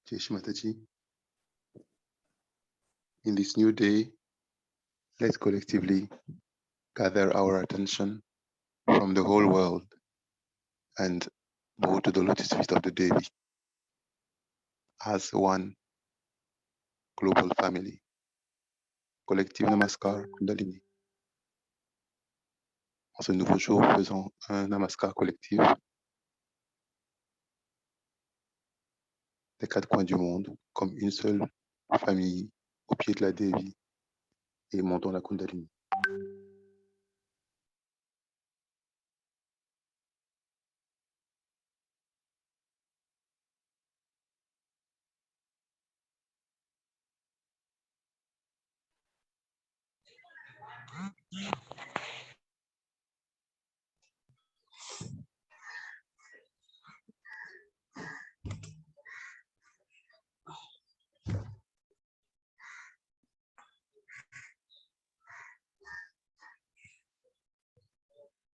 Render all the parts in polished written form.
Jai Shri Mataji. In this new day, let's collectively gather our attention from the whole world and bow to the lotus feet of the Devi as one global family. Collective Namaskar Kundalini. En ce nouveau jour, faisons un Namaskar collectif des quatre coins du monde comme une seule famille au pied de la Devi et montons la Kundalini.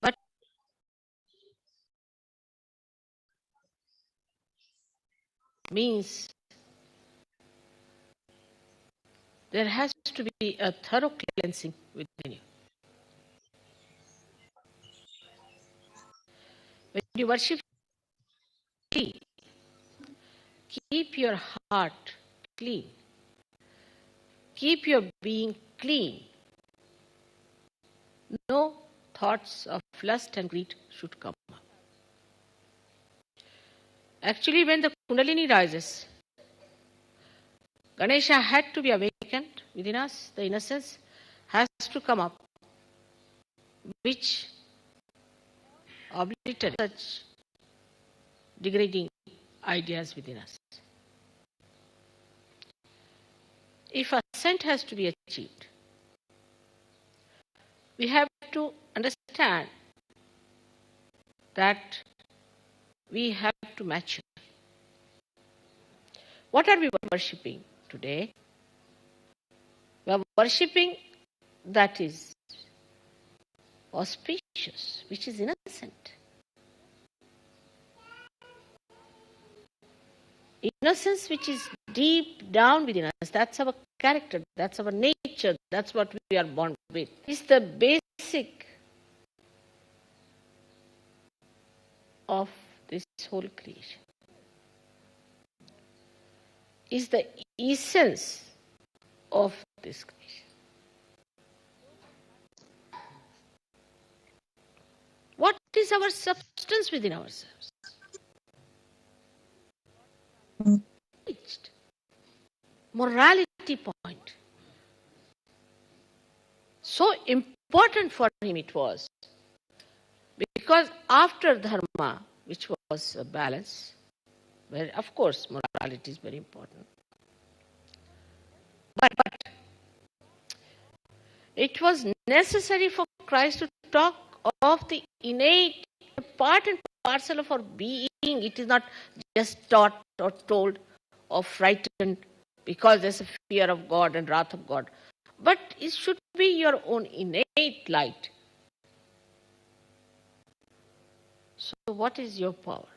But means there has to be a thorough cleansing within you. When you worship, keep your heart clean. Keep your being clean. No thoughts of lust and greed should come up. Actually, when the Kundalini rises, Ganesha had to be awakened within us. The innocence has to come up, which obliterates such degrading ideas within us. If ascent has to be achieved, we have to understand that we have to mature. What are we worshipping today? We are worshipping that is auspicious, which is innocent. Innocence which is deep down within us, that's our character, that's our nature, that's what we are born with. It's the basic of this whole creation. Is the essence of this creation. What is our substance within ourselves? Morality point. So important for him it was. Because after dharma, which was a balance, where of course morality is very important. But it was necessary for Christ to talk of the innate part and parcel of our being. It is not just taught or told or frightened because there's a fear of God and wrath of God. But it should be your own innate light. So what is your power?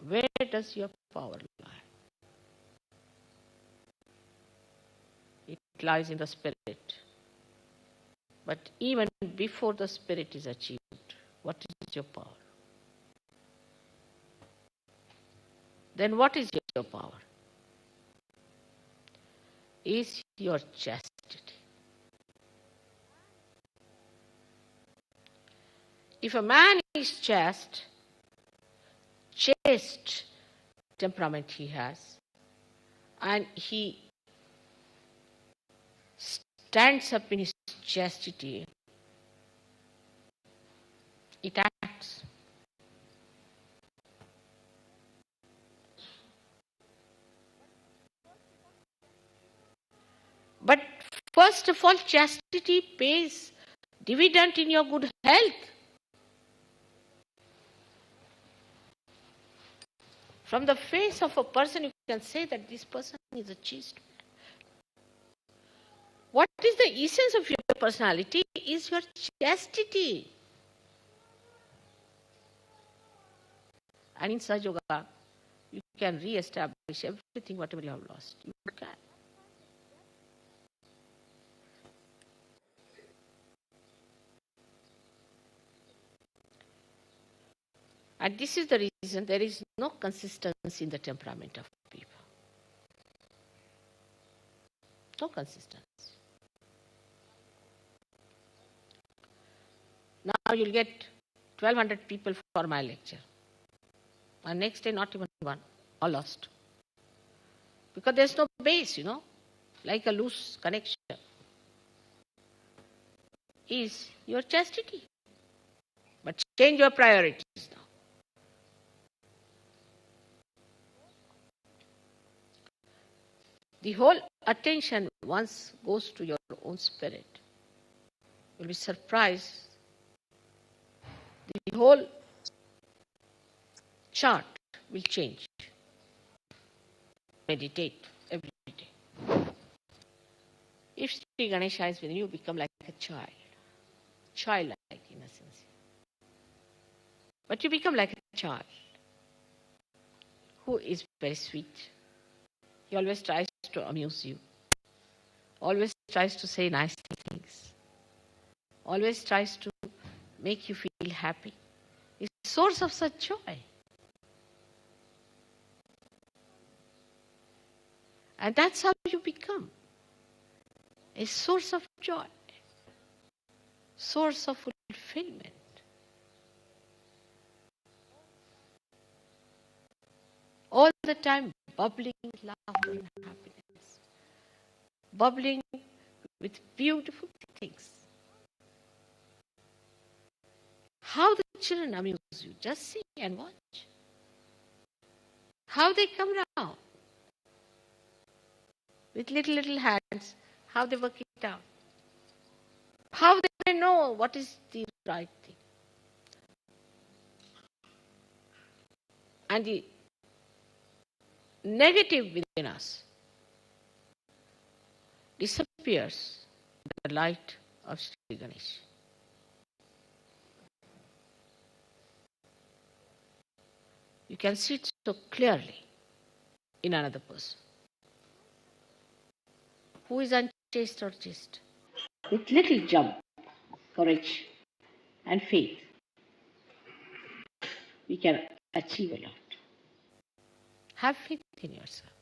Where does your power lie? It lies in the spirit. But even before the spirit is achieved, what is your power? Then what is your power? Is your chastity. If a man is chaste temperament he has, and he stands up in his chastity, it acts. But first of all, chastity pays dividend in your good health. From the face of a person, you can say that this person is a chaste man. What is the essence of your personality is your chastity. And in Sahaja Yoga, you can re-establish everything, whatever you have lost. You can. And this is the reason there is no consistency in the temperament of people. No consistency. Now you'll get 1,200 people for my lecture. And next day, not even one. All lost. Because there's no base, like a loose connection. Is your chastity. But change your priorities now. The whole attention once goes to your own spirit. You'll be surprised. The whole chart will change. Meditate every day. If Sri Ganesha is within you, become like a child. Childlike innocence. But you become like a child who is very sweet. He always tries to amuse you. Always tries to say nice things. Always tries to make you feel happy. It's a source of such joy. And that's how you become a source of joy, source of fulfillment. All the time bubbling with laughter and happiness, bubbling with beautiful things. How the children amuse you, just see and watch. How they come round with little hands, how they work it out. How they know what is the right thing. And the negative within us disappears in the light of Sri Ganesh. You can see it so clearly in another person who is unchaste or chaste. With little jump, courage, and faith, we can achieve a lot. Have faith in yourself.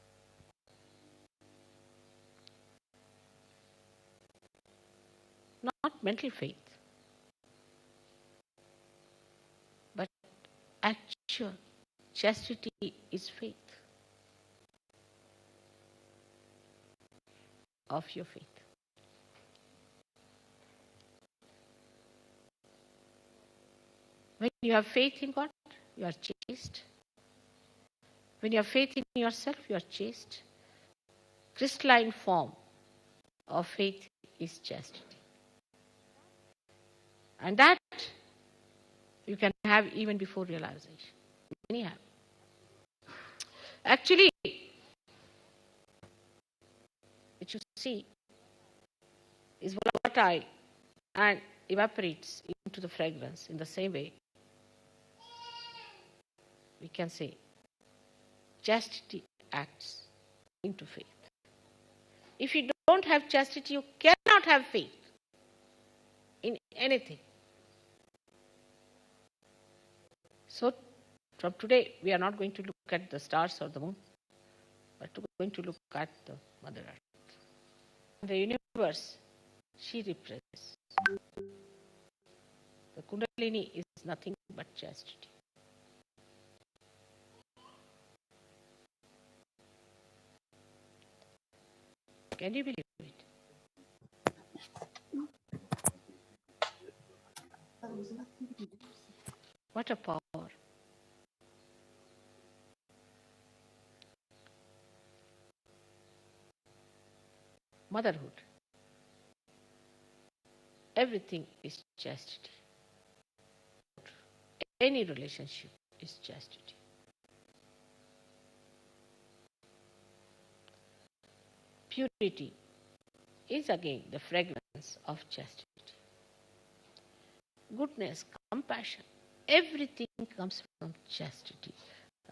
Not mental faith, but actual chastity is faith. Of your faith. When you have faith in God, you are chaste. When you have faith in yourself, you are chaste. Crystalline form of faith is chastity. And that you can have even before realization. Many have. Actually, which you see is volatile and evaporates into the fragrance in the same way. We can say chastity acts into faith. If you don't have chastity, you cannot have faith in anything. So, from today, we are not going to look at the stars or the moon, but we're going to look at the Mother Earth. The universe, she represents. The Kundalini is nothing but chastity. Can you believe it? What a power. Motherhood. Everything is chastity. Any relationship is chastity. Purity is again the fragrance of chastity. Goodness, compassion, everything comes from chastity,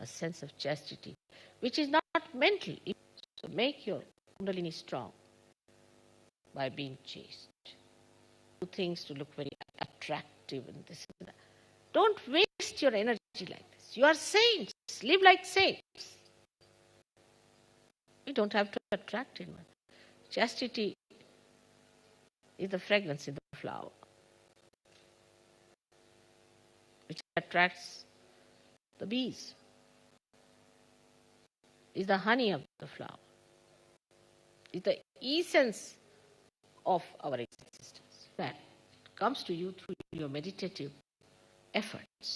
a sense of chastity. which is not mental. So make your Kundalini strong by being chaste. Do things to look very attractive and this and that. Don't waste your energy like this. You are saints. Live like saints. We don't have to attract anyone. Chastity is the fragrance in the flower, which attracts the bees. Is the honey of the flower. Is the essence of our existence. That comes to you through your meditative efforts.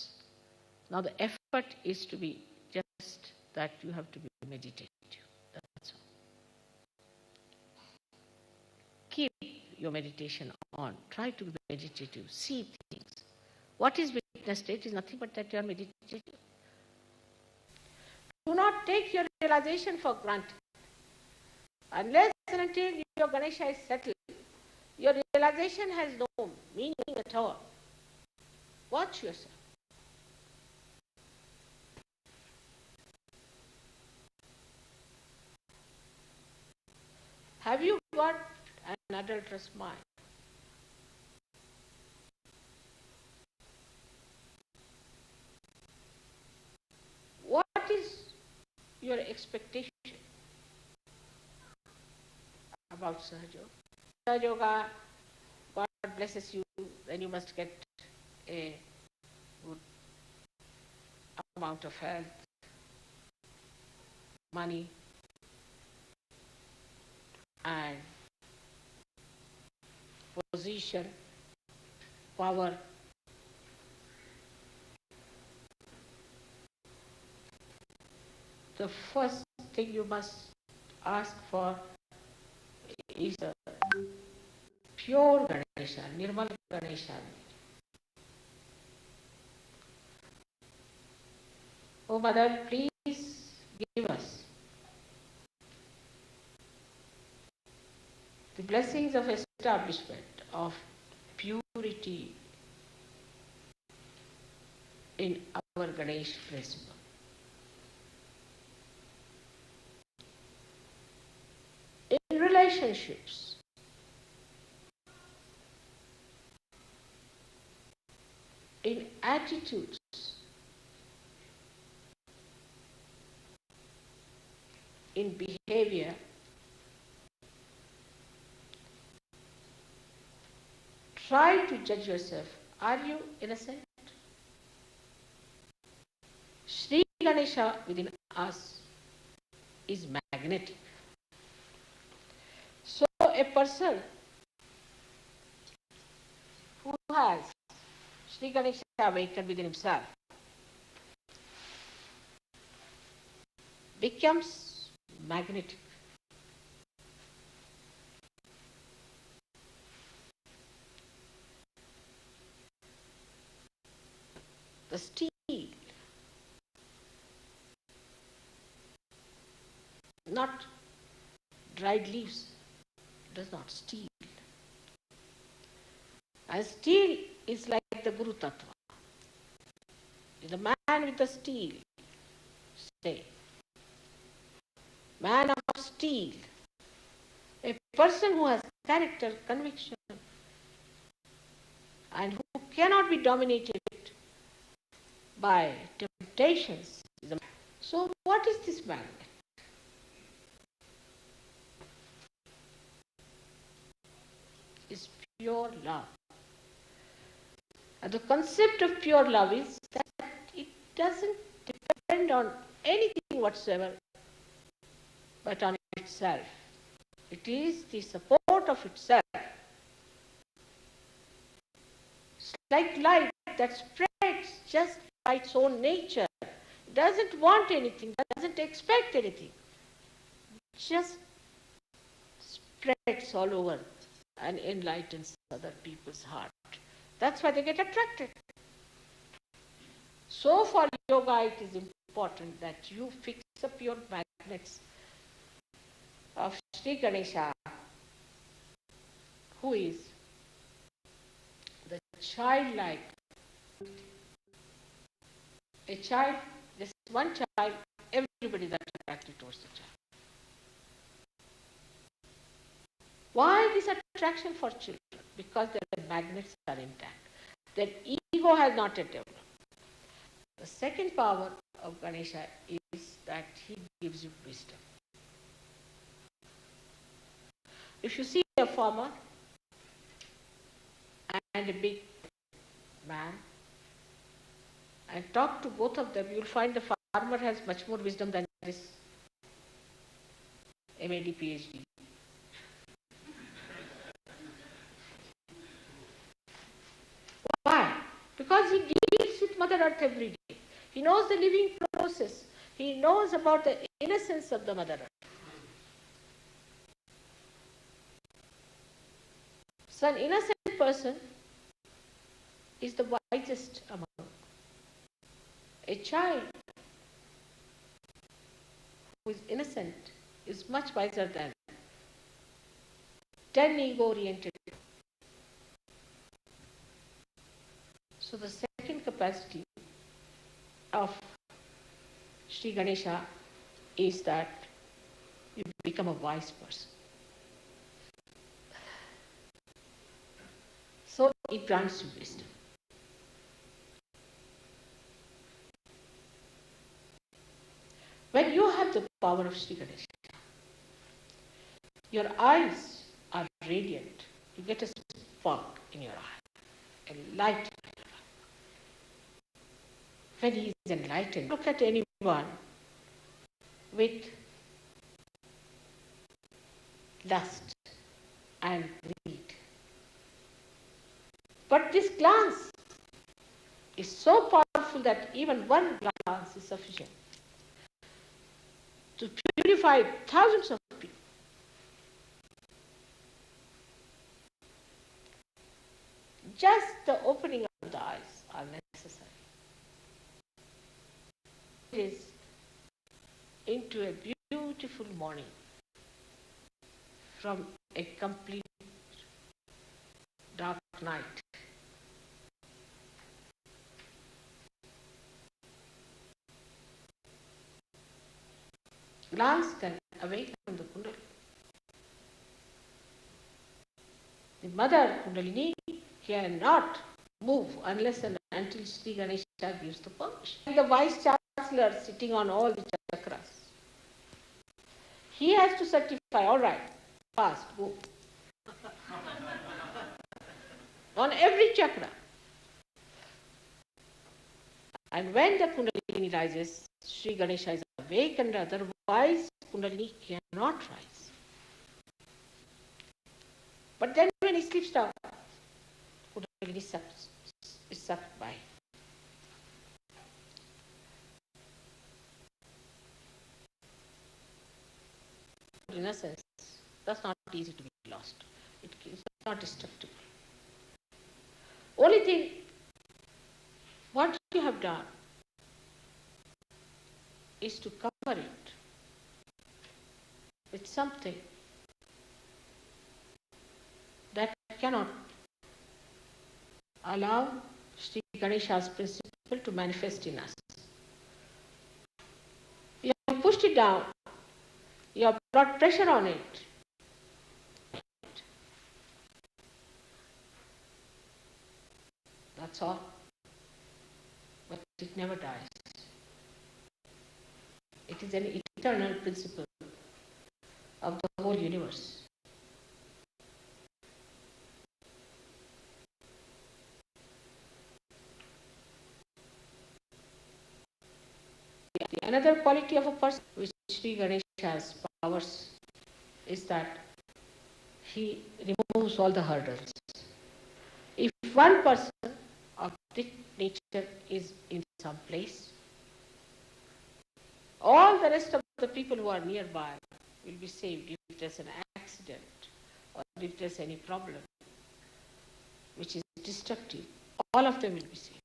Now the effort is to be just that you have to be meditative. That's all. Keep your meditation on. Try to be meditative. See things. What is witness state is nothing but that you are meditative. Do not take your realization for granted. Unless and until your Ganesha is settled, your realization has no meaning at all. Watch yourself. Have you got an adulterous mind? What is your expectation about Sahaja? Sahaja, God blesses you, then you must get a good amount of health, money, and position, power. The first thing you must ask for is a pure Ganesha, Nirmal Ganesha. Oh Mother, please give us the blessings of establishment of purity in our Ganesh principle. In relationships, in attitudes, in behavior, try to judge yourself. Are you innocent? Sri Ganesha within us is magnetic. So a person who has Sri Ganesha awakened within himself becomes magnetic. The steel, not dried leaves, does not steel. And steel is like the Guru Tattva. The man with the steel, say, man of steel, a person who has character, conviction, and who cannot be dominated by temptations. So what is this magnet? It's pure love. And the concept of pure love is that it doesn't depend on anything whatsoever, but on itself. It is the support of itself. It's like light that spreads just by its own nature. It doesn't want anything, doesn't expect anything. It just spreads all over and enlightens other people's heart. That's why they get attracted. So for yoga it is important that you fix up your magnets of Sri Ganesha, who is the childlike. A child, just one child everybody that attracted towards the child. Why this attraction for children? Because their magnets are intact. Their ego has not yet developed. The second power of Ganesha is that he gives you wisdom. If you see a farmer and a big man and talk to both of them, you'll find the farmer has much more wisdom than this MAD, PhD. Why? Because he deals with Mother Earth every day. He knows the living process. He knows about the innocence of the Mother Earth. So an innocent person is the wisest among them. A child who is innocent is much wiser than 10 ego-oriented. So the second capacity of Sri Ganesha is that you become a wise person. So it grants you wisdom. When you have the power of Sri Ganesha, your eyes are radiant. You get a spark in your eye, a light. When he is enlightened, look at anyone with lust and greed. But this glance is so powerful that even one glance is sufficient to purify thousands of people. Just the opening of the eyes are necessary. It is into a beautiful morning from a complete dark night. Glance can awaken the Kundalini. The mother Kundalini cannot move unless and until Sri Ganesha gives the permission. And the Vice Chancellor sitting on all the chakras, he has to certify, all right, fast, go. On every chakra. And when the Kundalini rises, Sri Ganesha is awakened, otherwise Kundalini cannot rise. But then when he sleeps down, Kundalini is sucked by. In a sense, that's not easy to be lost. It is not destructible. Only thing, what you have done is to cover it with something that cannot allow Sri Ganesha's principle to manifest in us. You have pushed it down, you have brought pressure on it. That's all. But it never dies. It is an eternal principle of the whole universe. Another quality of a person which Sri Ganesha has powers is that he removes all the hurdles. If one person of this nature is in some place, all the rest of the people who are nearby will be saved if there's an accident or if there's any problem which is destructive. All of them will be saved.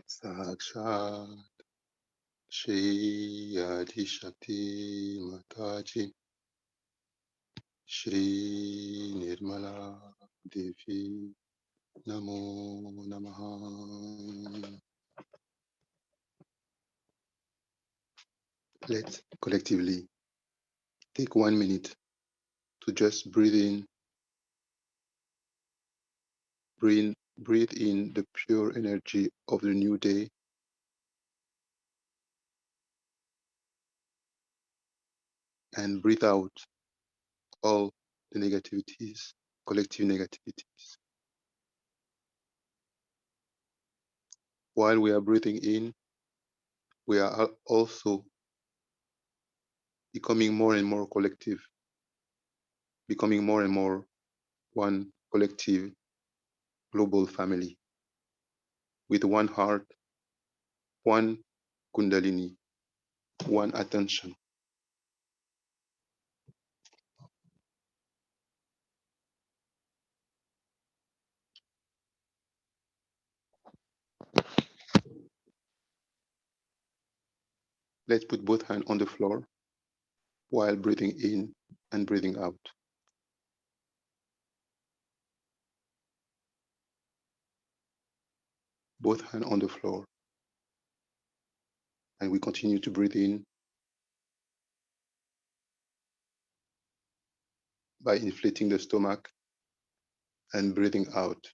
Sakshat Shri Adi Shakti Mataji Shri Nirmala Devi Namo Namaha. Let's collectively take 1 minute to just breathe in the pure energy of the new day, and breathe out all the negativities, collective negativities. While we are breathing in, we are also becoming more and more collective, becoming more and more one collective global family with one heart, one Kundalini, one attention. Let's put both hands on the floor while breathing in and breathing out. Both hands on the floor. And we continue to breathe in by inflating the stomach and breathing out.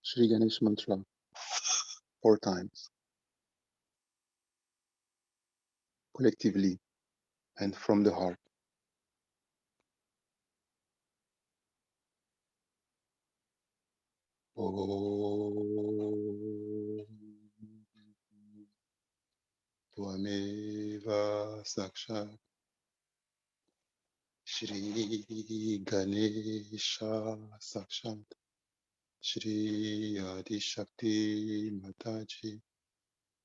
Shri Ganesh mantra 4 times, collectively and from the heart. Om Tvameva Sakshat Shri Ganesha Sakshat Shri Adi Shakti Mataji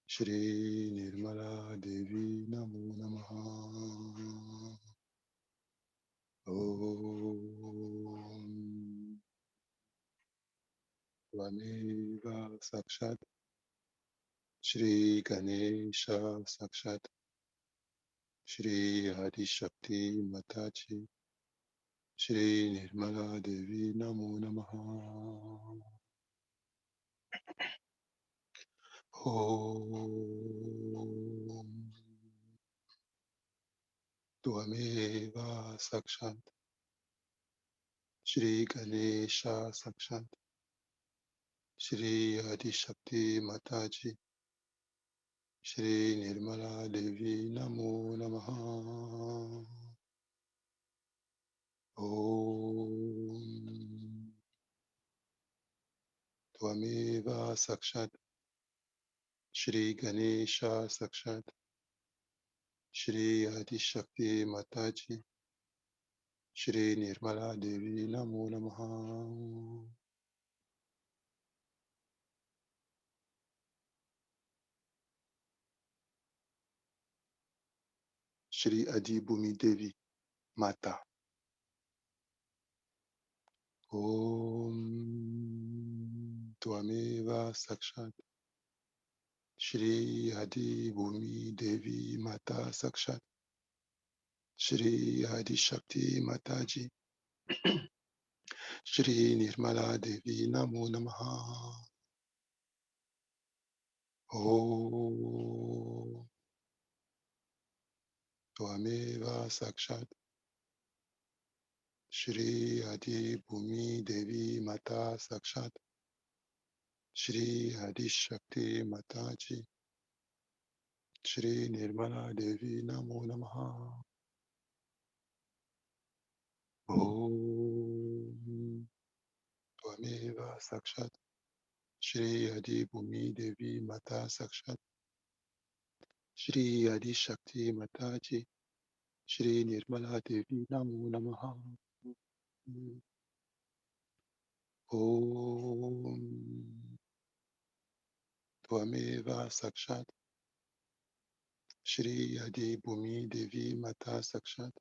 Shri Nirmala Devi Namo Namaha. Om Tvameva Sakshat Shri Ganesha Sakshat Shri Adi Shakti Mataji Shri Nirmala Devi Namo Namaha. Om Tvameva Sakshat Shri Ganesha Sakshat Shri Adi Shakti Mataji Shri Nirmala Devi Namo Namaha. Om Tvameva Sakshat Shri Ganesha Sakshat Shri Adi Shakti Mataji Shri Nirmala Devi Namo Namaha. Shri Adi Bhumi Devi Mata. Om Tvameva Sakshat Shri Adi Bhumi Devi Mata Sakshat Shri Adi Shakti Mataji Shri Nirmala Devi Namo Namaha. Om Tvameva Sakshat Shri Adi Bhumi Devi Mata Sakshat Shri Adi Shakti Mataji Shri Nirmala Devi Namo Namaha. Om Tvameva Sakshat Shri Adi Bhumi Devi Mata Sakshat Shri Adi Shakti Mataji Shri Nirmala Devi Namo Namaha. Om Tvameva Sakshat Shri Adi Bhumi Devi Mata Sakshat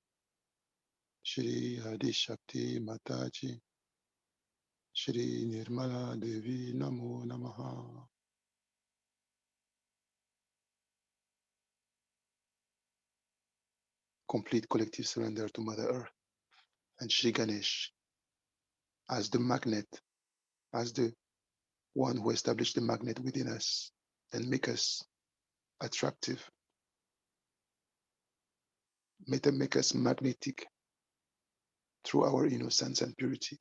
Shri Adi Shakti Mataji Shri Nirmala Devi Namo Namaha. Complete collective surrender to Mother Earth and Shri Ganesh as the magnet, as the one who established the magnet within us and make us attractive, make us magnetic through our innocence and purity.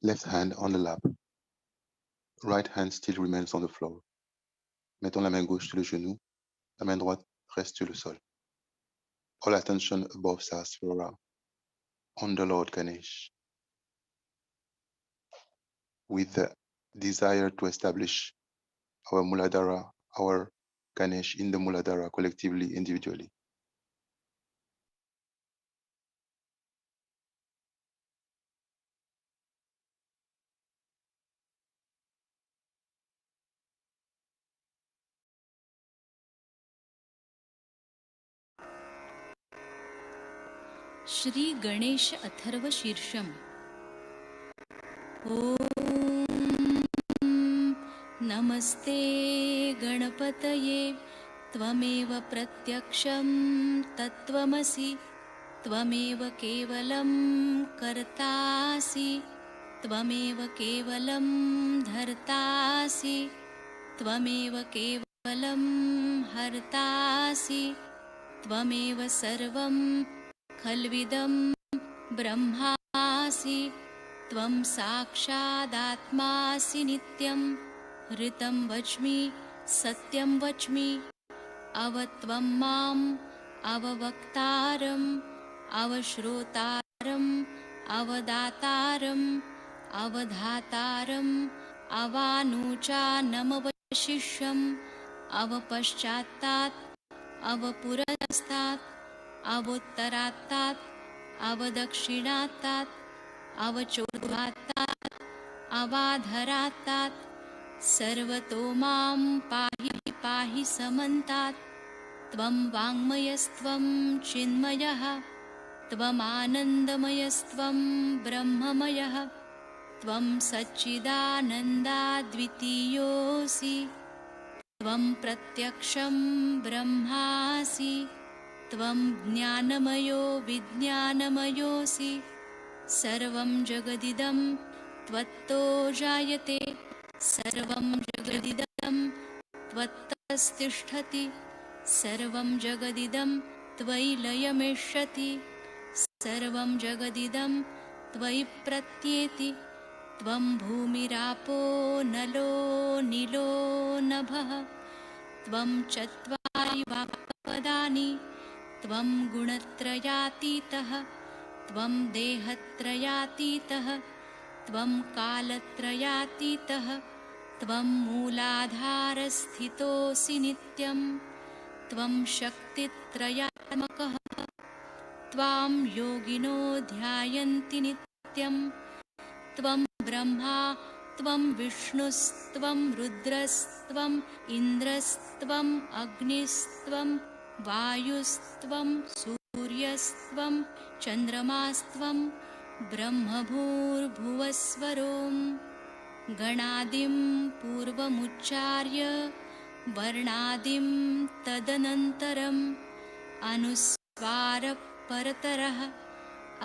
Left hand on the lap. Right hand still remains on the floor. Mettons la main gauche sur le genou. La main droite reste sur le sol. All attention above Sahasrara, on the Lord Ganesh. With the desire to establish our Muladhara, our Ganesh in the Muladhara, collectively, individually. Shri Ganesh Atharva शीर्षम। ओम नमस्ते गणपतये त्वमेव प्रत्यक्षं तत्त्वमसि त्वमेव केवलं कर्तासि त्वमेव केवलं धर्तासि त्वमेव केवलं हर्तासि त्वमेव सर्वं खल्विदं ब्रह्मासि त्वं साक्षादात्मासि नित्यं ऋतं वच्मि सत्यं वच्मि अवत्वं माम् अववक्तारम् अवश्रोतारम् अवदातारम् अवधातारम् अवानुचानमवशिष्यम् अवपश्चात्तात् अवपुरस्तात् अवोत्तरात्तात् अवदक्षिणात्तात् अवचोर्ध्वात्तात् अवाधरात्तात् सर्वतो मां पाहि पाहि समन्तात् त्वं वाङ्मयस्त्वं चिन्मयः त्वमानन्दमयस्त्वं ब्रह्ममयः त्वं सच्चिदानन्दाद्वितीयोऽसि त्वं प्रत्यक्षं ब्रह्मासि त्वं ज्ञानमयो विज्ञानमयोऽसि सर्वं जगदिदं त्वत्तो जायते सर्वं जगदिदं त्वत्तस्तिष्ठति सर्वं जगदिदं त्वयि लयमेष्यति सर्वं जगदिदं त्वयि प्रत्येति त्वं भूमिरापो नलो नीलो नभः त्वं चत्वारि वाक्पदानि त्वं गुणत्रयातीतः त्वं देहत्रयातीतः त्वं कालत्रयातीतः त्वं मूलाधारस्थितोऽसि नित्यं त्वं शक्तित्रयात्मकः त्वां योगिनो ध्यायन्ति नित्यं त्वं ब्रह्मा त्वं विष्णुस्त्वं रुद्रस्त्वम् इन्द्रस्त्वम् अग्निस्त्वं वायुस्त्वं सूर्यस्त्वं चन्द्रमास्त्वं ब्रह्मभूर्भुवस्वरों गणादिं पूर्वमुच्चार्य वर्णादिं तदनन्तरम् अनुस्वारपरतरः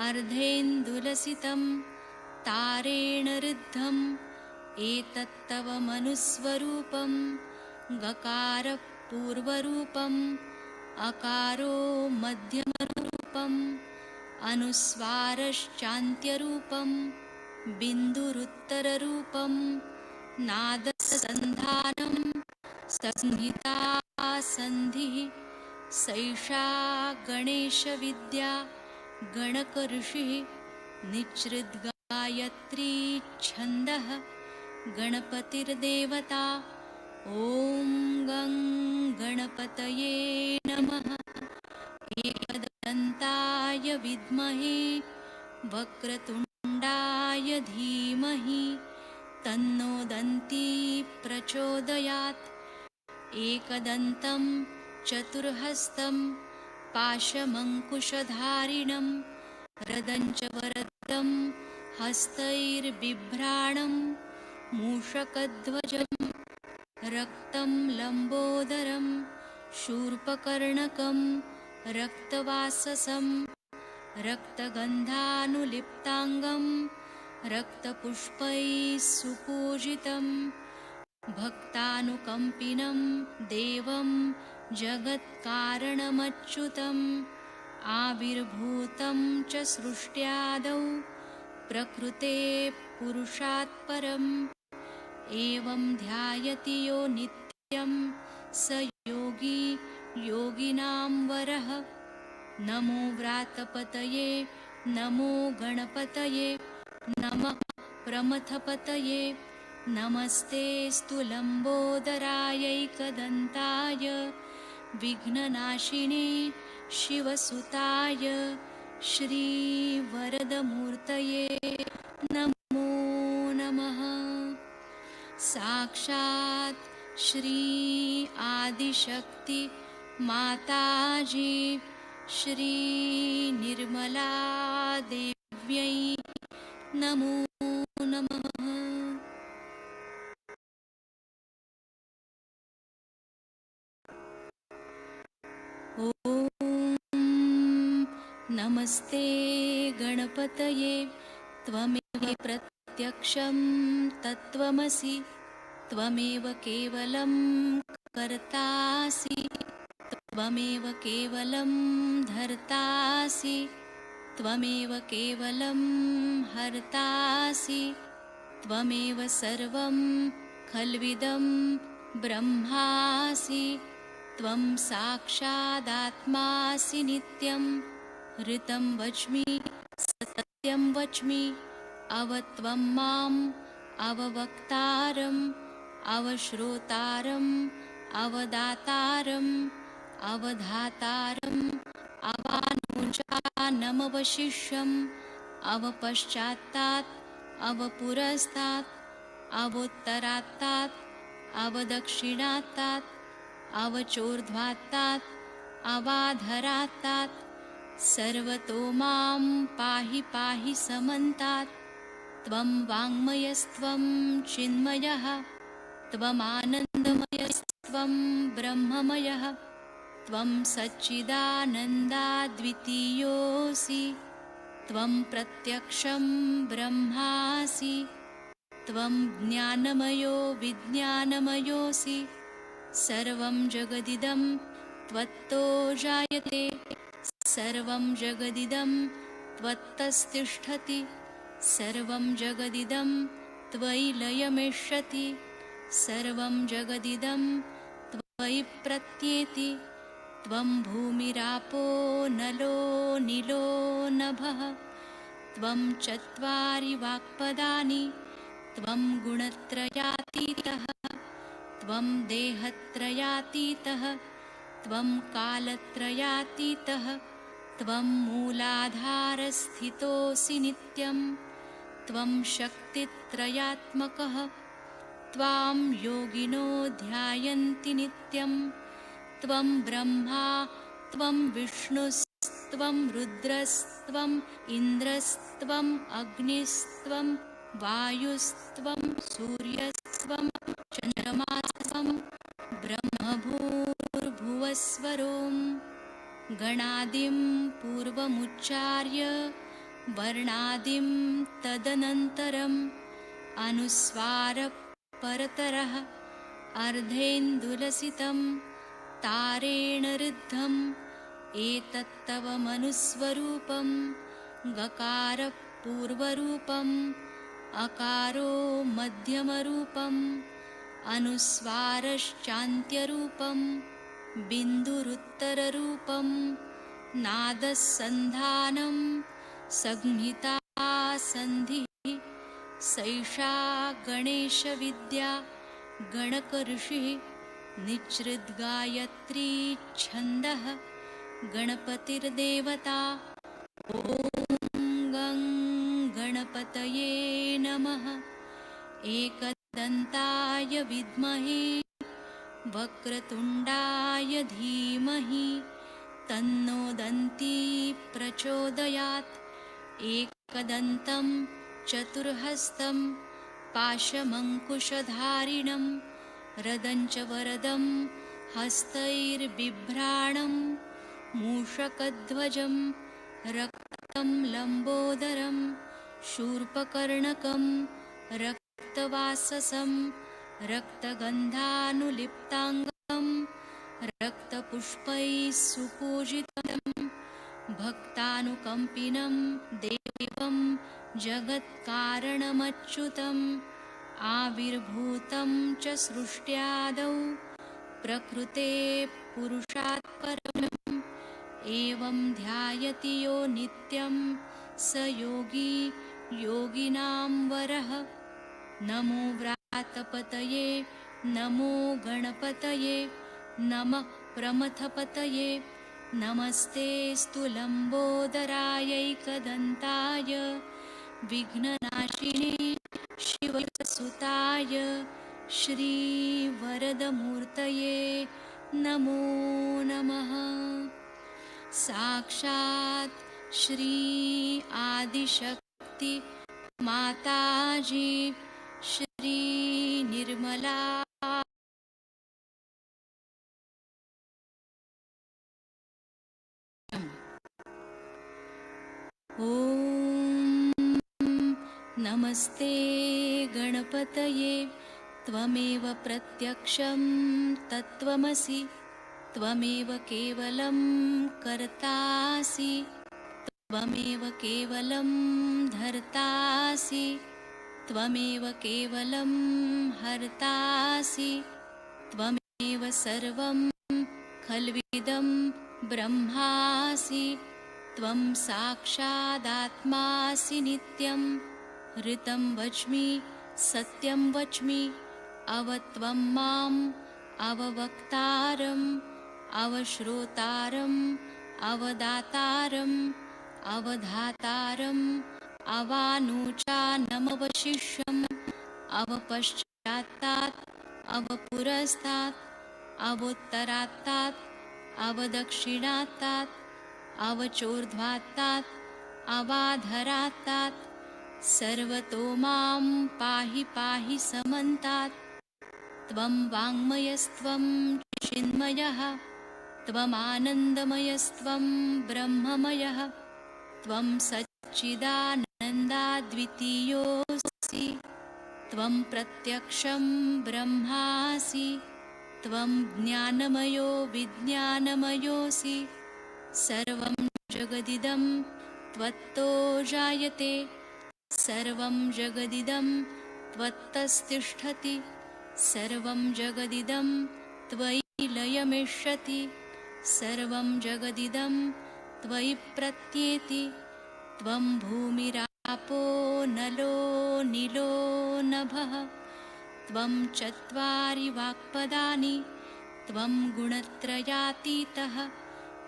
अर्धेन्दुलसितं तारेण ऋद्धम् एतत्तव मनुस्वरूपं गकारपूर्वरूपम् अकारो मध्यमरूपम् अनुस्वारश्चान्त्यरूपं बिन्दुरुत्तररूपं नादसन्धानं संहिता सन्धिः सैषा गणेशविद्या गणकऋषिः निच्छृद्गायत्री छन्दः गणपतिर्देवता ॐ गं गणपतये नमः एकदन्ताय विद्महे वक्रतुण्डाय धीमहि तन्नो दन्ती प्रचोदयात् एकदन्तं चतुर्हस्तं पाशमङ्कुशधारिणं रदञ्च वरदं हस्तैर्बिभ्राणं मूषकध्वजं रक्तं लम्बोदरं शूर्पकर्णकं रक्तवाससं रक्तगन्धानुलिप्ताङ्गं रक्तपुष्पैः सुपूजितं भक्तानुकम्पिनं देवं जगत्कारणमच्युतम् आविर्भूतं च सृष्ट्यादौ प्रकृते पुरुषात् परम् एवं ध्यायति यो नित्यं स योगी योगिनां वरः। नमो व्रातपतये नमो गणपतये नमः प्रमथपतये नमस्ते लम्बोदरायैकदन्ताय विघ्ननाशिने शिवसुताय श्रीवरदमूर्तये नमो नमः। साक्षात् श्री आदिशक्ति माताजी श्री निर्मला देव्यै नमो नमः। ॐ नमस्ते गणपतये त्वमेव प्रत्यक्षं तत्त्वमसि त्वमेव केवलं कर्तासि त्वमेव केवलं धर्तासि त्वमेव केवलं हर्तासि त्वमेव सर्वं खल्विदं ब्रह्मासि त्वं साक्षादात्मासि नित्यं ऋतं वच्मि सत्यं वच्मि अवत्वं माम् अववक्तारम् अवश्रोतारम् अवदातारम् अवधातारम् अवानुजानमवशिष्यम् अवपश्चात्तात् अवपुरस्तात् अवोत्तरात्तात् अवदक्षिणात्तात् अवचोर्ध्वात्तात् अवाधरात्तात् सर्वतो मां पाहि पाहि समन्तात् त्वं वाङ्मयस्त्वं चिन्मयः त्वमानन्दमयस्त्वं ब्रह्ममयः त्वं सच्चिदानन्दाद्वितीयोऽसि त्वं प्रत्यक्षं ब्रह्मासि त्वं ज्ञानमयो विज्ञानमयोऽसि सर्वं जगदिदं त्वत्तो जायते सर्वं जगदिदं त्वत्तस्तिष्ठति सर्वं जगदिदं त्वयि लयमेष्यति सर्वं जगदिदं त्वयि प्रत्येति त्वं भूमिरापो नलो नीलो नभः त्वं चत्वारि वाक्पदानि त्वं गुणत्रयातीतः त्वं देहत्रयातीतः त्वं कालत्रयातीतः त्वं मूलाधारस्थितोऽसि नित्यं त्वं शक्तित्रयात्मकः त्वां योगिनो ध्यायन्ति नित्यं त्वं ब्रह्मा त्वं विष्णुस्त्वं रुद्रस्त्वम् इन्द्रस्त्वम् अग्निस्त्वं वायुस्त्वं सूर्यस्त्वं चन्द्रमास्त्वं ब्रह्मभूर्भुवस्वरों गणादिं पूर्वमुच्चार्य वर्णादिं तदनन्तरम् अनुस्वारपरतरः अर्धेन्दुलसितं तारेण ऋद्धम् एतत्तव मनुस्वरूपं गकारपूर्वरूपम् अकारो मध्यमरूपम् अनुस्वारश्चान्त्यरूपं बिन्दुरुत्तररूपं नादसन्धानं संहिता सन्धिः सैषा गणेशविद्या गणकऋषिः निच्छृद्गायत्री छन्दः गणपतिर्देवता ॐ गं गणपतये नमः एकदन्ताय विद्महे वक्रतुण्डाय धीमहि तन्नो दन्ती प्रचोदयात् एकदन्तं चतुर्हस्तं पाशमङ्कुशधारिणं रदञ्च वरदं हस्तैर्बिभ्राणं मूषकध्वजं रक्तं लम्बोदरं शूर्पकर्णकं रक्तवाससं रक्तगन्धानुलिप्ताङ्गं रक्तपुष्पैः सुपूजितं भक्तानुकम्पिनं देवं जगत्कारणमच्युतम् आविर्भूतं च सृष्ट्यादौ प्रकृते पुरुषात् परम् एवं ध्यायति यो नित्यं स योगी योगिनां वरः। नमो व्रातपतये नमो गणपतये नमः प्रमथपतये नमस्तेऽस्तु लम्बोदरायैकदन्ताय विघ्ननाशिने शिवसुताय श्रीवरदमूर्तये नमो नमः। साक्षात् श्री आदिशक्ति माताजी श्री निर्मला ॐ नमस्ते गणपतये त्वमेव प्रत्यक्षं तत्त्वमसि त्वमेव केवलं कर्तासि त्वमेव केवलं धर्तासि त्वमेव केवलं हर्तासि त्वमेव सर्वं खल्विदं ब्रह्मासि त्वं साक्षादात्मासि नित्यं ऋतं वच्मि सत्यं वच्मि अवत्वं माम् अववक्तारम् अवश्रोतारम् अवदातारम् अवधातारम् अवानुचानमवशिष्यम् अवपश्चात्तात् अवपुरस्तात् अवोत्तरात्तात् अवदक्षिणात्तात् अवचोर्ध्वात्तात् अवाधरात्तात् सर्वतो मां पाहि पाहि समन्तात्। त्वं वाङ्मयस्त्वं चिन्मयः त्वमानन्दमयस्त्वं ब्रह्ममयः त्वं सच्चिदानन्दाद्वितीयोऽसि त्वं प्रत्यक्षं ब्रह्मासि त्वं ज्ञानमयो विज्ञानमयोऽसि सर्वं जगदिदं त्वत्तो जायते सर्वं जगदिदं त्वत्तस्तिष्ठति सर्वं जगदिदं त्वयि लयमिष्यति सर्वं जगदिदं त्वयि प्रत्येति त्वं भूमिरापो नलो नीलो नभः त्वं चत्वारि वाक्पदानि त्वं गुणत्रयातीतः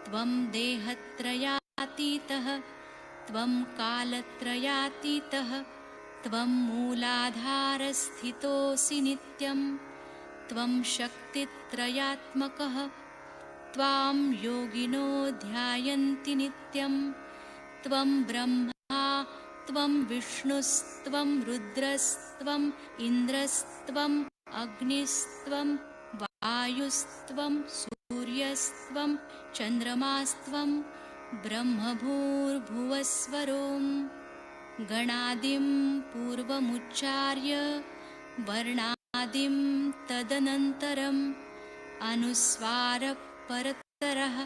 त्वं देहत्रयातीतः त्वं कालत्रयातीतः त्वं मूलाधारस्थितोऽसि नित्यं त्वं शक्तित्रयात्मकः त्वां योगिनो ध्यायन्ति नित्यं त्वं ब्रह्मा त्वं विष्णुस्त्वं रुद्रस्त्वम् इन्द्रस्त्वम् अग्निस्त्वं वायुस्त्वं सूर्यस्त्वं चन्द्रमास्त्वं ब्रह्मभूर्भुवस्वरों गणादिं पूर्वमुच्चार्य वर्णादिं तदनन्तरम् अनुस्वारः परतरः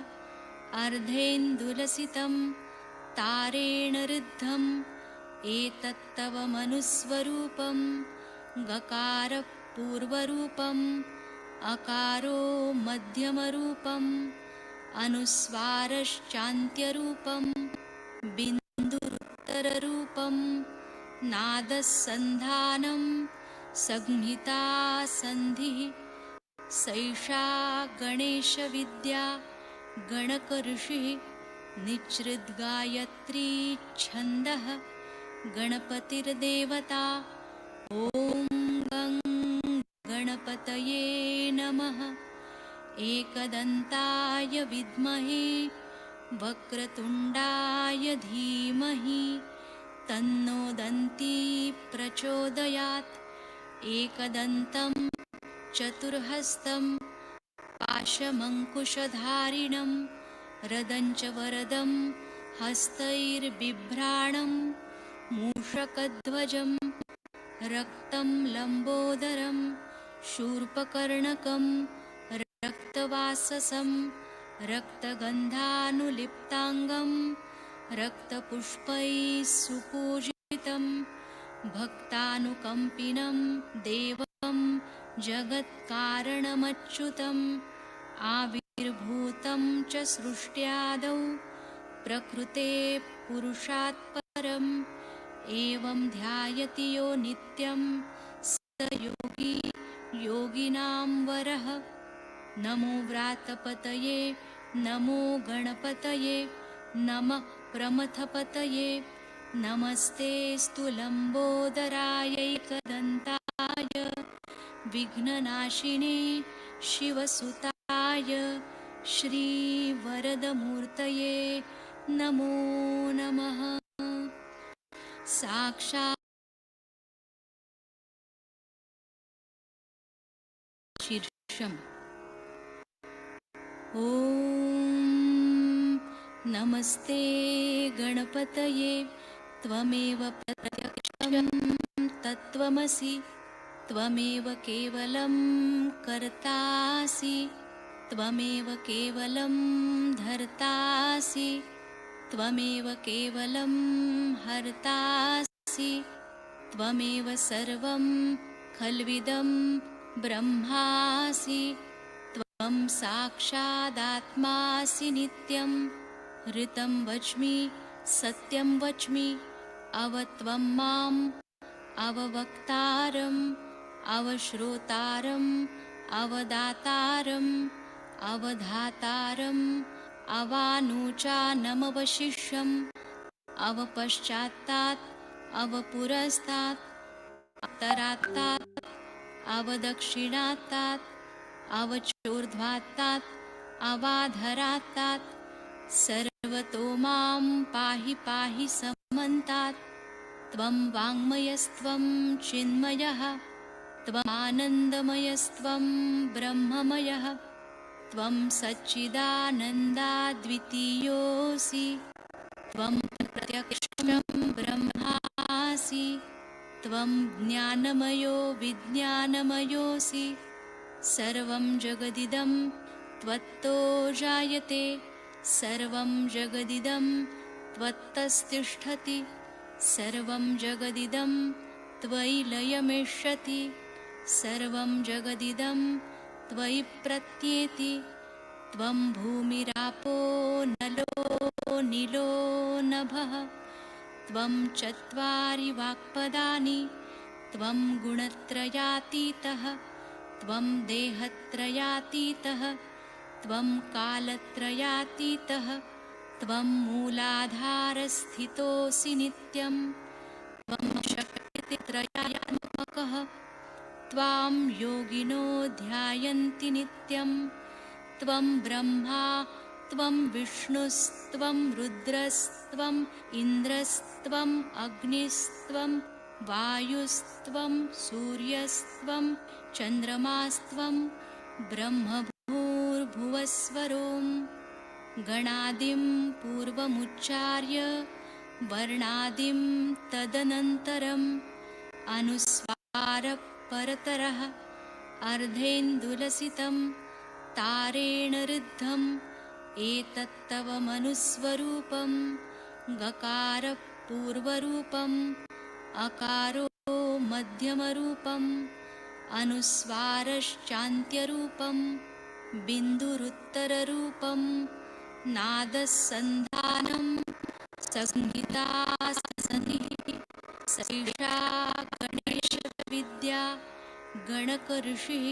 अर्धेन्दुलसितं तारेण ऋद्धम् एतत्तव मनुस्वरूपं गकारः पूर्वरूपम् अकारो मध्यमरूपम् अनुस्वारश्चान्त्यरूपं बिन्दुरुत्तररूपं नादसन्धानं संहिता सन्धिः सैषा गणेशविद्या गणकऋषिः निच्छृद्गायत्री छन्दः गणपतिर्देवता ॐ गं गणपतये नमः। एकदन्ताय विद्महे वक्रतुण्डाय धीमहि तन्नो दन्ती प्रचोदयात्। एकदन्तं चतुर्हस्तं पाशमङ्कुशधारिणं रदञ्च वरदं हस्तैर्बिभ्राणं मूषकध्वजं रक्तं लम्बोदरं शूर्पकर्णकं रक्तवाससं रक्तगन्धानुलिप्ताङ्गं रक्तपुष्पैः सुपूजितं विश्वविख्यातं भक्तानुकम्पिनं देवं जगत्कारणमच्युतम् आविर्भूतं च सृष्ट्यादौ प्रकृते पुरुषात् परम् एवं ध्यायति यो नित्यं स योगी योगिनां वरः। नमो व्रातपतये नमो गणपतये नमः प्रमथपतये नमस्ते लम्बोदरायैकदन्ताय विघ्ननाशिने शिवसुताय श्रीवरदमूर्तये नमो नमः। साक्षात् शीर्षम् ॐ नमस्ते गणपतये त्वमेव प्रत्यक्षं तत्त्वमसि त्वमेव केवलं कर्तासि त्वमेव केवलं धर्तासि त्वमेव केवलं हर्तासि त्वमेव सर्वं खल्विदं ब्रह्मासि त्वं साक्षादात्मासि नित्यं ऋतं वच्मि सत्यं वच्मि अवत्वं माम् अववक्तारम् अवश्रोतारम् अवदातारम् अवधातारम् अवानुचानमवशिष्यम् अवपश्चात्तात् अवपुरस्तात् अवतरात्तात् अवदक्षिणात्तात् अवचोर्ध्वात्तात् अवाधरात्तात् सर्वतो मां पाहि पाहि समन्तात् त्वं वाङ्मयस्त्वं चिन्मयः त्वमानन्दमयस्त्वं ब्रह्ममयः त्वं सच्चिदानन्दाद्वितीयोऽसि त्वं प्रत्यक्षं ब्रह्मासि त्वं ज्ञानमयो विज्ञानमयोऽसि सर्वं जगदिदं त्वत्तो जायते सर्वं जगदिदं त्वत्तस्तिष्ठति सर्वं जगदिदं त्वयि लयमिष्यति सर्वं जगदिदं त्वयि प्रत्येति त्वं भूमिरापो नलो नीलो नभः त्वं चत्वारि वाक्पदानि त्वं गुणत्रयातीतः त्वं देहत्रयातीतः त्वं कालत्रयातीतः त्वं मूलाधारस्थितोऽसि नित्यं त्वं शक्तित्रयात्मकः त्वां योगिनो ध्यायन्ति नित्यं त्वं ब्रह्मा त्वं विष्णुस्त्वं रुद्रस्त्वम् इन्द्रस्त्वम् अग्निस्त्वं वायुस्त्वं सूर्यस्त्वं चन्द्रमास्त्वं ब्रह्मभूर्भुवस्वरों गणादिं पूर्वमुच्चार्य वर्णादिं तदनन्तरम् अनुस्वारः परतरः अर्धेन्दुलसितं तारेण ऋद्धम् एतत्तव मनुस्वरूपं गकारः पूर्वरूपम् अकारो मध्यमरूपम् अनुस्वारश्चान्त्यरूपं बिन्दुरुत्तररूपं नादसन्धानं संहितासनिः सैषा गणेशविद्या गणकऋषिः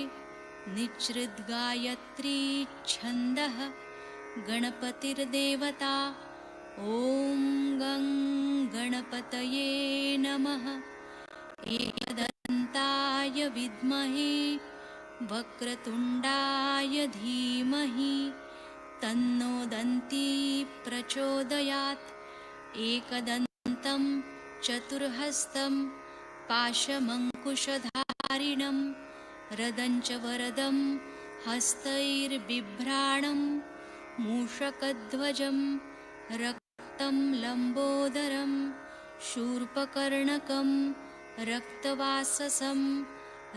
निच्छृद्गायत्री छन्दः गणपतिर्देवता ॐ गं गणपतये नमः एकदन्ताय विद्महे वक्रतुण्डाय धीमहि तन्नो दन्ती प्रचोदयात् एकदन्तं चतुर्हस्तं पाशमङ्कुशधारिणं रदञ्च वरदं हस्तैर्बिभ्राणं मूषकध्वजं रक्तं लम्बोदरं शूर्पकर्णकं रक्तवाससं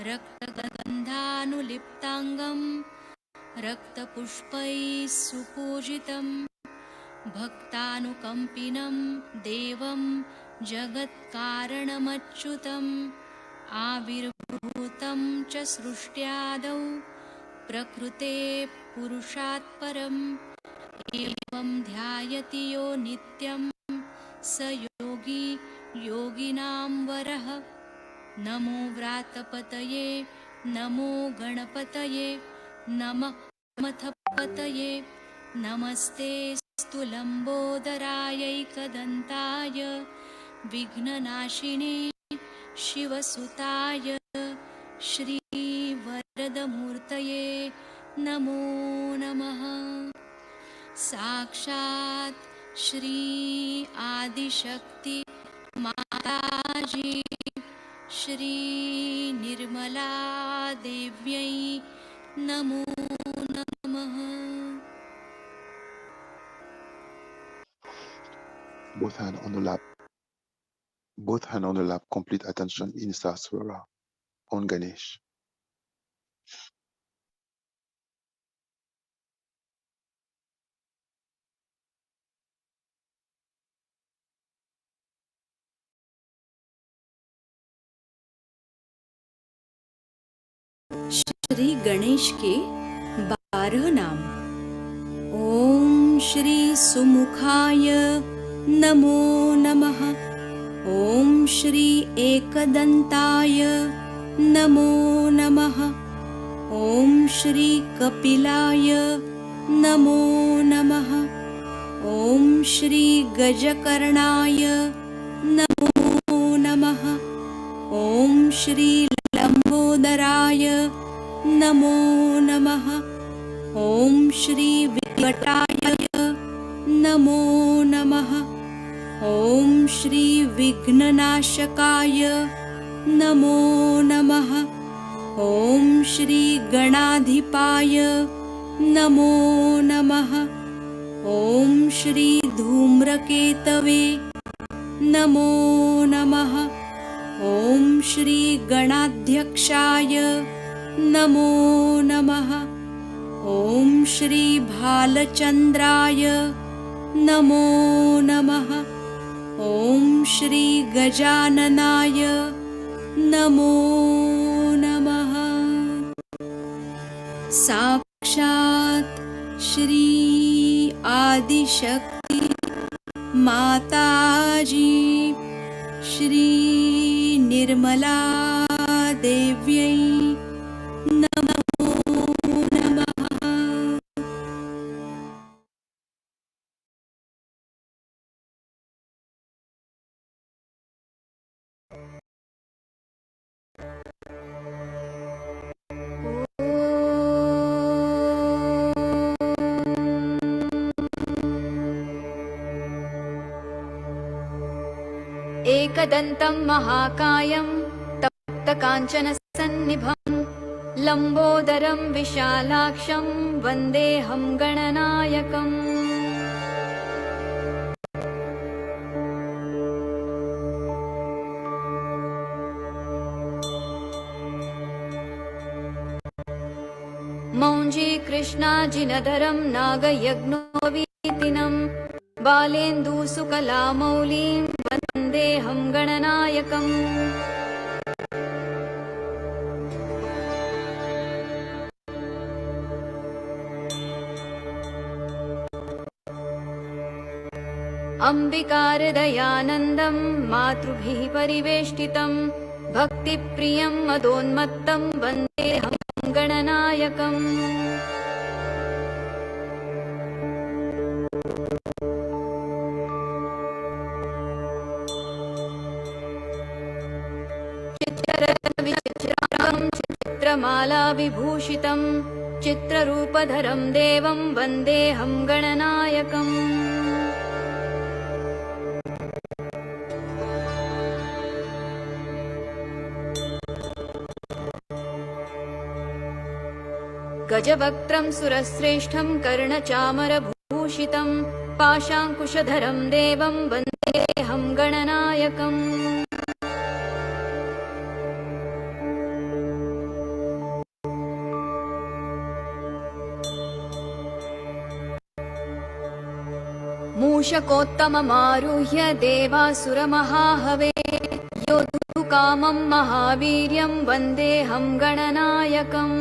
रक्तगन्धानुलिप्ताङ्गं रक्तपुष्पैः सुपूजितं भक्तानुकम्पिनं देवं जगत्कारणमच्युतम् आविर्भूतं च सृष्ट्यादौ प्रकृते पुरुषात् परम् एवं ध्यायति यो नित्यं स योगी योगिनां वरः। नमो व्रातपतये नमो गणपतये नमः मथपतये नमस्ते स्तु लम्बोदरायैकदन्ताय विघ्ननाशिने शिवसुताय श्रीवरदमूर्तये नमो नमः। साक्षात् श्री आदिशक्ति माताजी श्री निर्मला देव्यै नमो नमः। Both hand on the lap. Both hand on the lap. Complete attention in Sahasrara on Ganesh. Shri Ganesh के 12 नाम। ओम श्री सुमुखाय नमो नमः। ओम श्री एकदंताय नमो नमः। ओम श्री कपिलाय नमो नमः। ओम श्री गजकर्णाय नमो नमः। ओम श्री लंबोदराय नमो नमः। ओम श्री विकटाय नमो नमः। ओम श्री विघ्ननाशकाय नमो नमः। ओम श्री गणाधिपाय नमो नमः। ओम श्री धूम्रकेतवे नमो नमः। ओम श्री गणाध्यक्षाय नमो नमः। ओम श्री भालचंद्राय नमो नमः। ओम श्री गजाननाय नमो नमः। साक्षात् श्री आदिशक्ति माताजी श्री निर्मला देव्यै नमो नमः। एकदन्तं महाकायं तप्तकाञ्चनसन्निभं लम्बोदरं विशालाक्षं वन्देऽहं गणनायकम्। मौञ्जी कृष्णाजिनधरं नागयज्ञोवीतिनं बालेन्दुसुकलामौलिं वन्देऽहं गणनायकम्। अम्बिकारदयानन्दं मातृभिः परिवेष्टितं भक्तिप्रियं मदोन्मत्तं वन्देऽहं गणनायकम्। चित्ररत्नविचित्रांगं चित्रमालाविभूषितं चित्ररूपधरं देवं वन्देऽहं गणनायकम्। गजवक्त्रं सुरश्रेष्ठं कर्णचामरभूषितं पाशाङ्कुशधरं देवं वन्देऽहं गणनायकम्। मूषकोत्तममारुह्य देवासुरमहाहवे योद्धुं कामं महावीर्यं वन्देऽहं गणनायकम्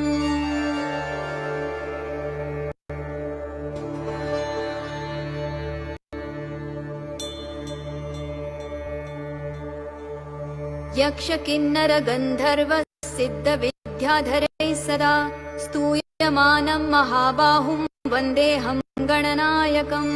यक्षकिन्नरगन्धर्वसिद्धविद्याधरैः सदा स्तूयमानं महाबाहुं वन्देऽहं गणनायकम्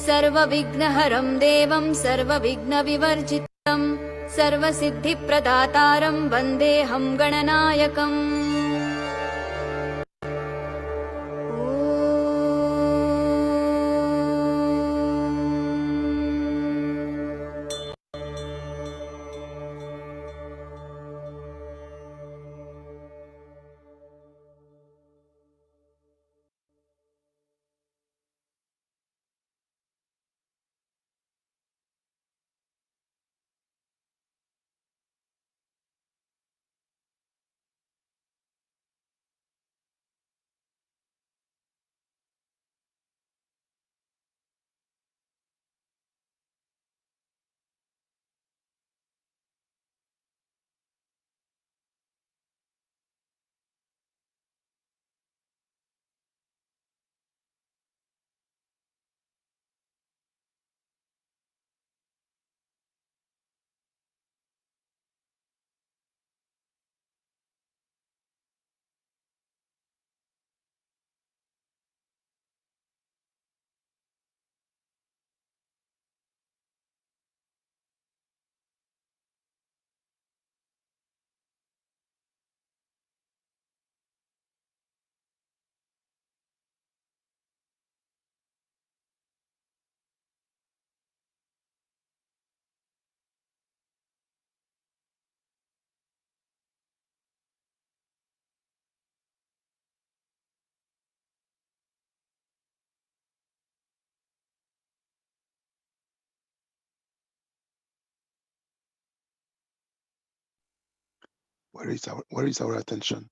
सर्वविघ्नहरं देवं सर्वविघ्नविवर्जितं सर्वसिद्धिप्रदातारं वन्देऽहं गणनायकम् Where is our attention?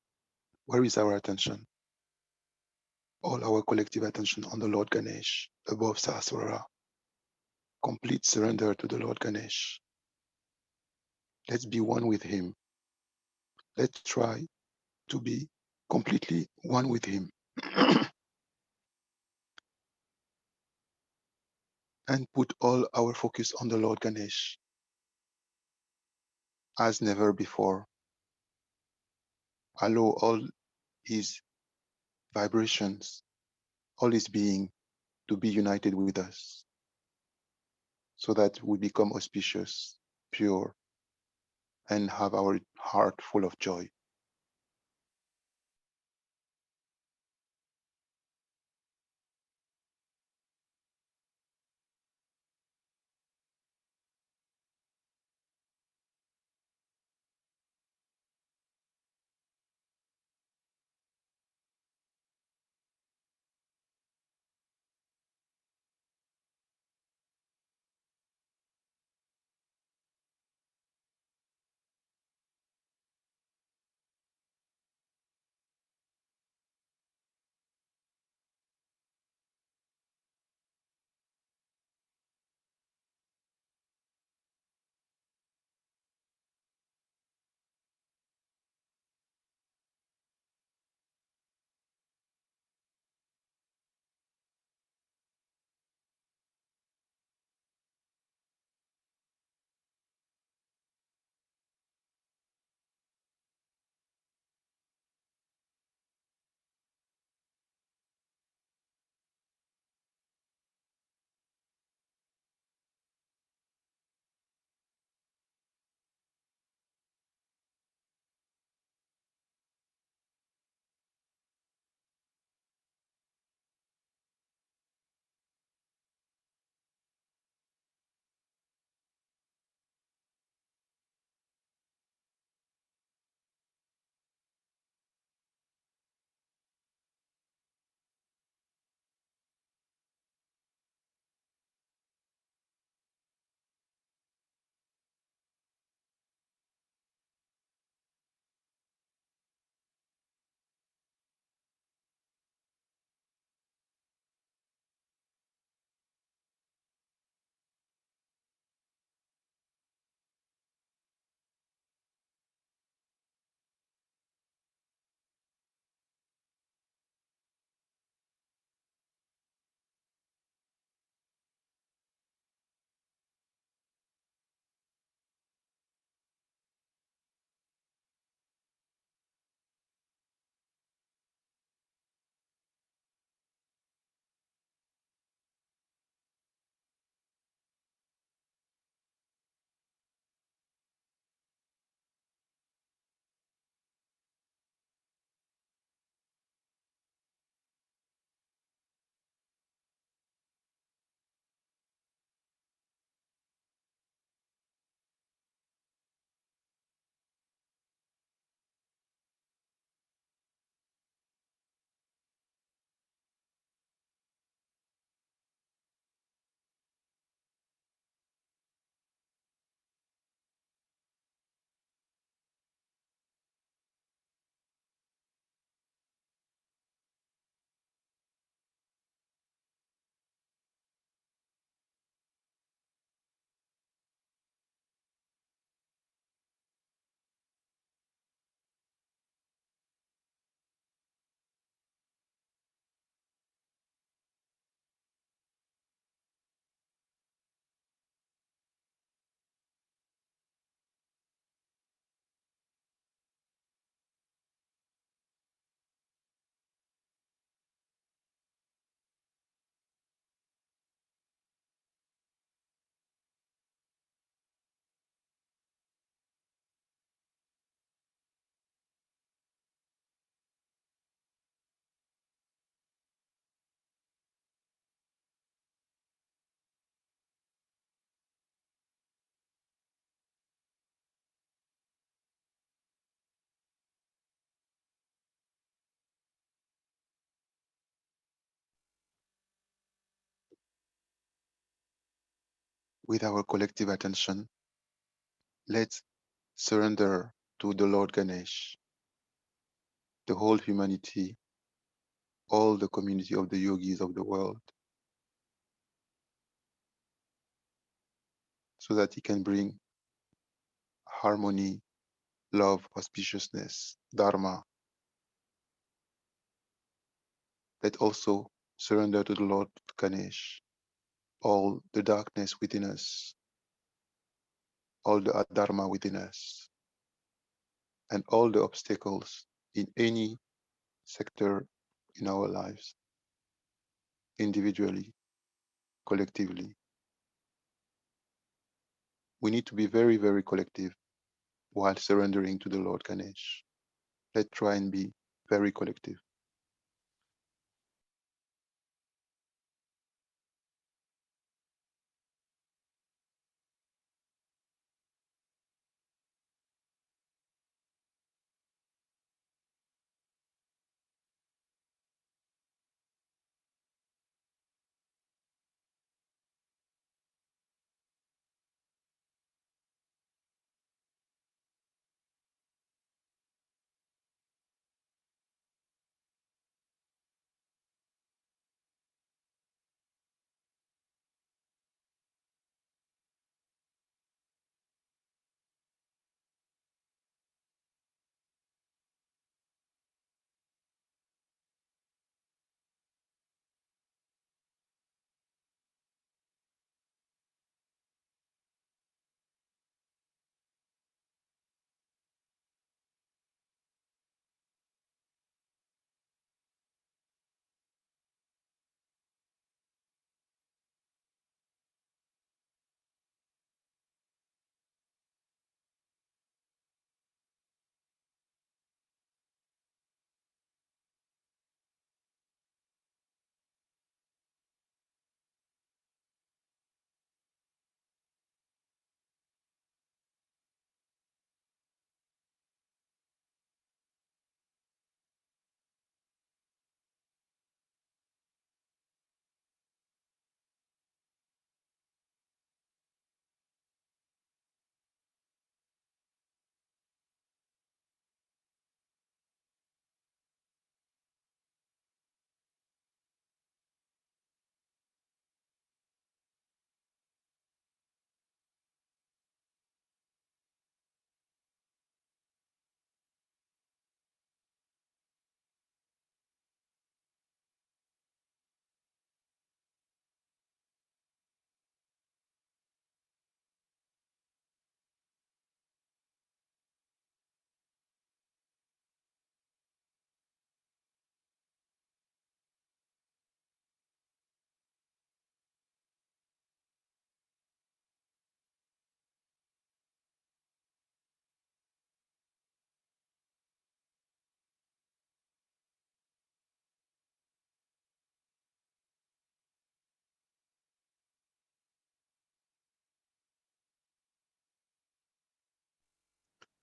Where is our attention? All our collective attention on the Lord Ganesh above Sahasrara. Complete surrender to the Lord Ganesh. Let's be one with him. Let's try to be completely one with him. And put all our focus on the Lord Ganesh as never before. Allow all his vibrations, all his being to be united with us so that we become auspicious, pure, and have our heart full of joy. with our collective attention, let's surrender to the Lord Ganesh, the whole humanity, all the community of the yogis of the world, so that he can bring harmony, love, auspiciousness, dharma. Let also surrender to the Lord Ganesh all the darkness within us, all the adharma within us, and all the obstacles in any sector in our lives, individually, collectively. We need to be very, very collective while surrendering to the Lord Ganesh. Let's try and be very collective.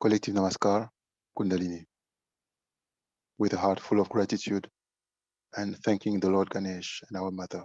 Collective Namaskar, Kundalini, with a heart full of gratitude and thanking the Lord Ganesh and our Mother.